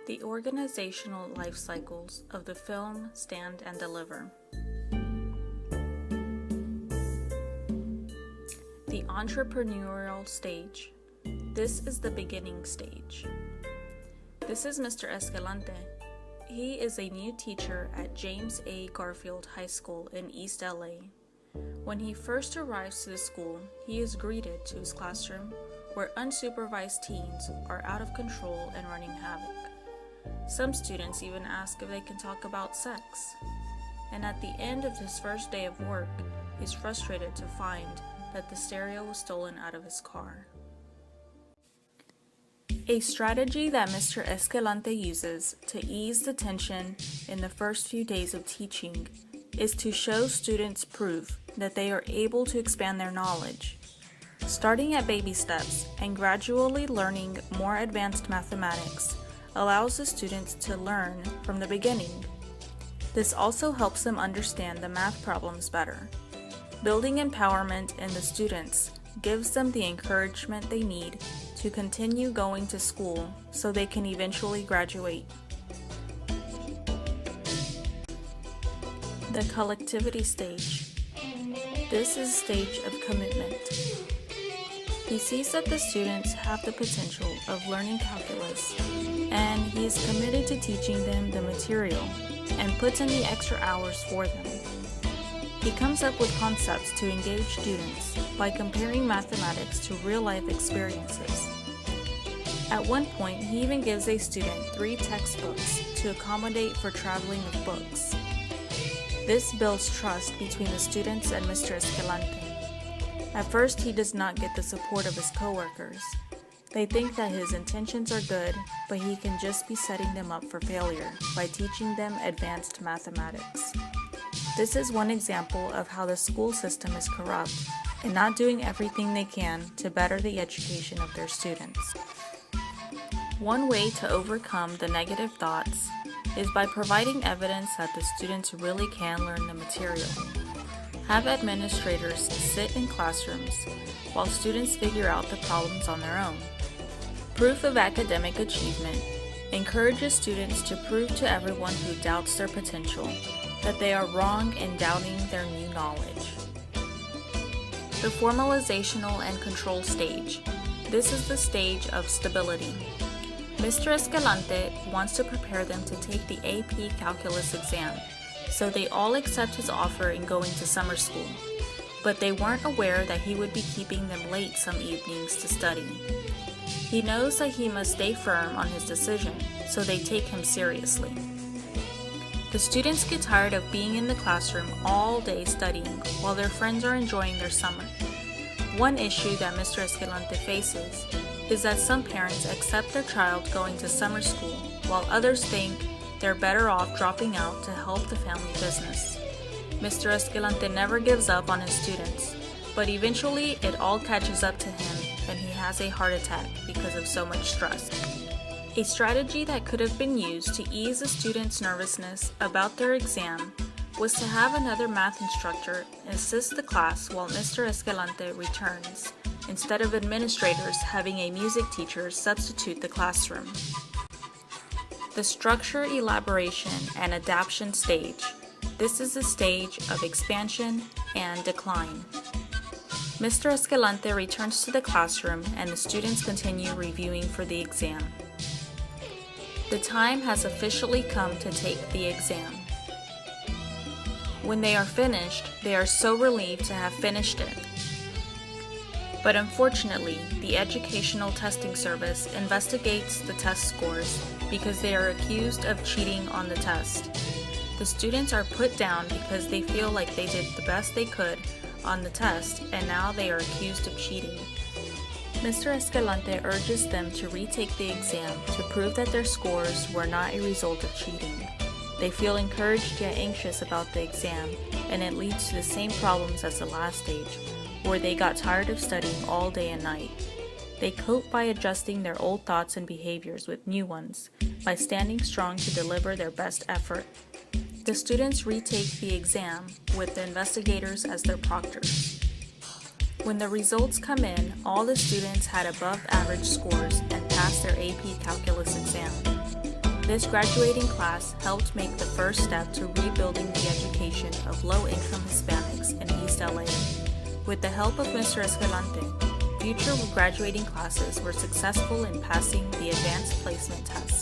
The organizational life cycles of the film Stand and Deliver. The entrepreneurial stage. This is the beginning stage. This is Mr. Escalante. He is a new teacher at James A. Garfield High School in East LA. When he first arrives to the school, he is greeted to his classroom where unsupervised teens are out of control and running havoc. Some students even ask if they can talk about sex. And at the end of his first day of work, he's frustrated to find that the stereo was stolen out of his car. A strategy that Mr. Escalante uses to ease the tension in the first few days of teaching is to show students proof that they are able to expand their knowledge. Starting at baby steps and gradually learning more advanced mathematics allows the students to learn from the beginning. This also helps them understand the math problems better. Building empowerment in the students gives them the encouragement they need to continue going to school so they can eventually graduate. The collectivity stage. This is a stage of commitment. He sees that the students have the potential of learning calculus, and he is committed to teaching them the material and puts in the extra hours for them. He comes up with concepts to engage students by comparing mathematics to real-life experiences. At one point, he even gives a student 3 textbooks to accommodate for traveling of books. This builds trust between the students and Mr. Escalante. At first, he does not get the support of his coworkers. They think that his intentions are good, but he can just be setting them up for failure by teaching them advanced mathematics. This is one example of how the school system is corrupt and not doing everything they can to better the education of their students. One way to overcome the negative thoughts is by providing evidence that the students really can learn the material. Have administrators sit in classrooms while students figure out the problems on their own. Proof of academic achievement encourages students to prove to everyone who doubts their potential that they are wrong in doubting their new knowledge. The formalizational and control stage. This is the stage of stability. Mr. Escalante wants to prepare them to take the AP Calculus exam, so they all accept his offer in going to summer school, but they weren't aware that he would be keeping them late some evenings to study. He knows that he must stay firm on his decision, so they take him seriously. The students get tired of being in the classroom all day studying while their friends are enjoying their summer. One issue that Mr. Escalante faces is that some parents accept their child going to summer school while others think they're better off dropping out to help the family business. Mr. Escalante never gives up on his students, but eventually it all catches up to him and he has a heart attack because of so much stress. A strategy that could have been used to ease the students' nervousness about their exam was to have another math instructor assist the class while Mr. Escalante returns, instead of administrators having a music teacher substitute the classroom. The structure, elaboration, and adaptation stage. This is the stage of expansion and decline. Mr. Escalante returns to the classroom and the students continue reviewing for the exam. The time has officially come to take the exam. When they are finished, they are so relieved to have finished it. But unfortunately, the Educational Testing Service investigates the test scores because they are accused of cheating on the test. The students are put down because they feel like they did the best they could on the test and now they are accused of cheating. Mr. Escalante urges them to retake the exam to prove that their scores were not a result of cheating. They feel encouraged yet anxious about the exam, and it leads to the same problems as the last stage, where they got tired of studying all day and night. They cope by adjusting their old thoughts and behaviors with new ones, by standing strong to deliver their best effort. The students retake the exam with the investigators as their proctors. When the results come in, all the students had above average scores and passed their AP Calculus exam. This graduating class helped make the first step to rebuilding the education of low-income Hispanics in East LA. With the help of Mr. Escalante, future graduating classes were successful in passing the advanced placement test.